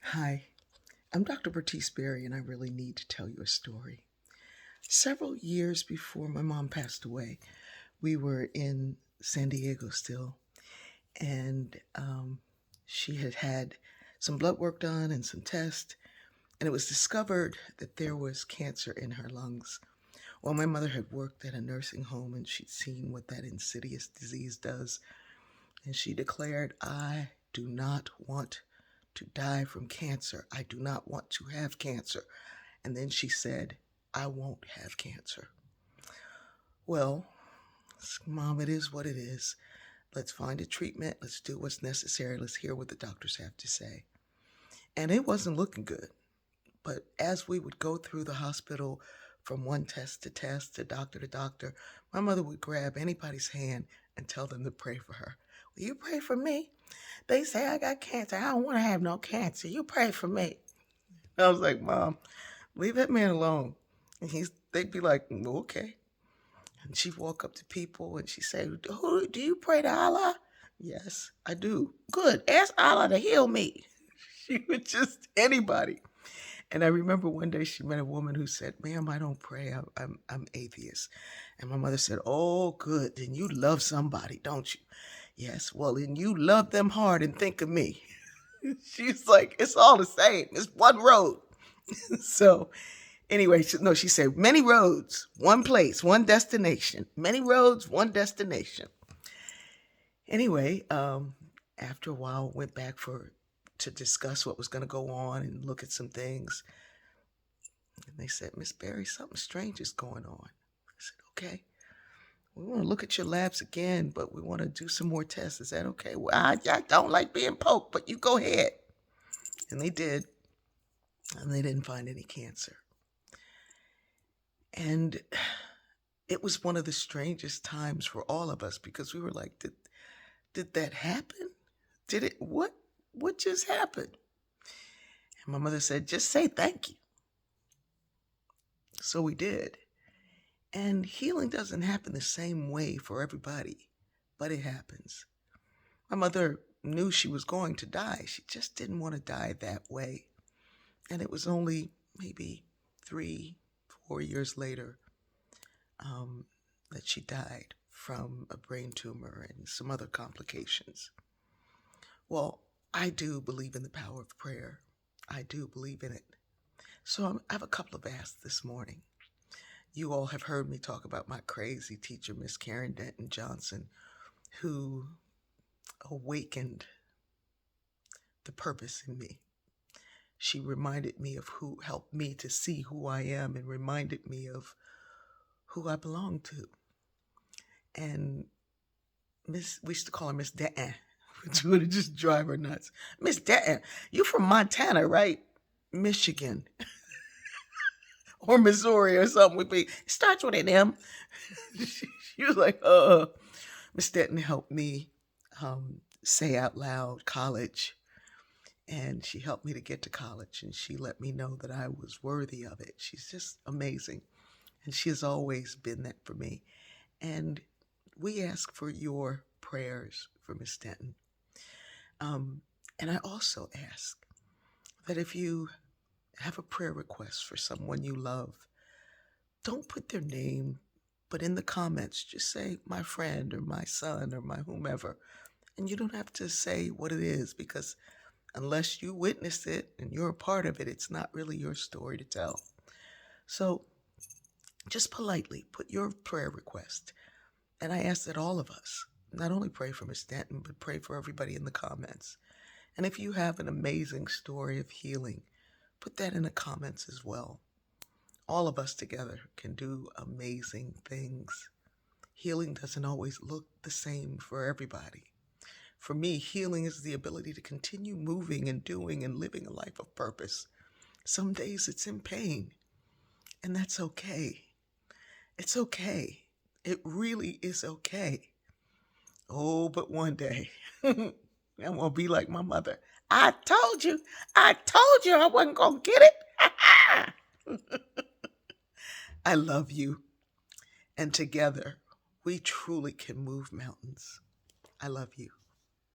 Hi, I'm Dr. Bertice Berry, and I really need to tell you a story. Several years before my mom passed away, we were in San Diego still, and she had had some blood work done and some tests, and it was discovered that there was cancer in her lungs. Well, my mother had worked at a nursing home, and she'd seen what that insidious disease does, and she declared, I do not want to die from cancer. I do not want to have cancer. And then she said, I won't have cancer. Well, Mom, it is what it is. Let's find a treatment. Let's do what's necessary. Let's hear what the doctors have to say. And it wasn't looking good. But as we would go through the hospital from one test to doctor, my mother would grab anybody's hand and tell them to pray for her. Will you pray for me? They say I got cancer. I don't want to have no cancer. You pray for me. I was like, Mom, leave that man alone. And they'd be like, okay. And she'd walk up to people and she'd say, Who, do you pray to Allah? Yes, I do. Good. Ask Allah to heal me. She would just, anybody. And I remember one day she met a woman who said, Ma'am, I don't pray. I'm atheist. And my mother said, Oh, good. Then you love somebody, don't you? Yes. Well, then you love them hard and think of me. She's like, It's all the same. It's one road. So anyway, no, she said, many roads, one place, one destination. Many roads, one destination. Anyway, after a while, went back to discuss what was going to go on and look at some things. And they said, Miss Berry, something strange is going on. I said, okay. We want to look at your labs again, but we want to do some more tests. Is that okay? Well, I don't like being poked, but you go ahead. And they did. And they didn't find any cancer. And it was one of the strangest times for all of us because we were like, did that happen? Did it, what just happened? And my mother said, just say thank you. So we did. And healing doesn't happen the same way for everybody, but it happens. My mother knew she was going to die. She just didn't want to die that way. And it was only maybe 3, 4 years later that she died from a brain tumor and some other complications. Well, I do believe in the power of prayer. I do believe in it. So I have a couple of asks this morning. You all have heard me talk about my crazy teacher, Miss Karen Denton Johnson, who awakened the purpose in me. She reminded me of who helped me to see who I am and reminded me of who I belong to. And we used to call her Miss Denton, which would just drive her nuts. Miss Denton, you from Montana, right? Michigan or Missouri or something would be. It starts with an M. She was like, Miss Denton helped me say out loud college. And she helped me to get to college and she let me know that I was worthy of it. She's just amazing. And she has always been that for me. And we ask for your prayers for Miss Denton. And I also ask that if you have a prayer request for someone you love, don't put their name, but in the comments, just say my friend or my son or my whomever. And you don't have to say what it is because unless you witnessed it and you're a part of it, it's not really your story to tell. So just politely put your prayer request. And I ask that all of us not only pray for Miss Denton, but pray for everybody in the comments. And if you have an amazing story of healing, put that in the comments as well. All of us together can do amazing things. Healing doesn't always look the same for everybody. For me, healing is the ability to continue moving and doing and living a life of purpose. Some days it's in pain, and that's okay. It's okay. It really is okay. Oh, but one day, I'm going to be like my mother. I told you I wasn't going to get it. I love you. And together, we truly can move mountains. I love you.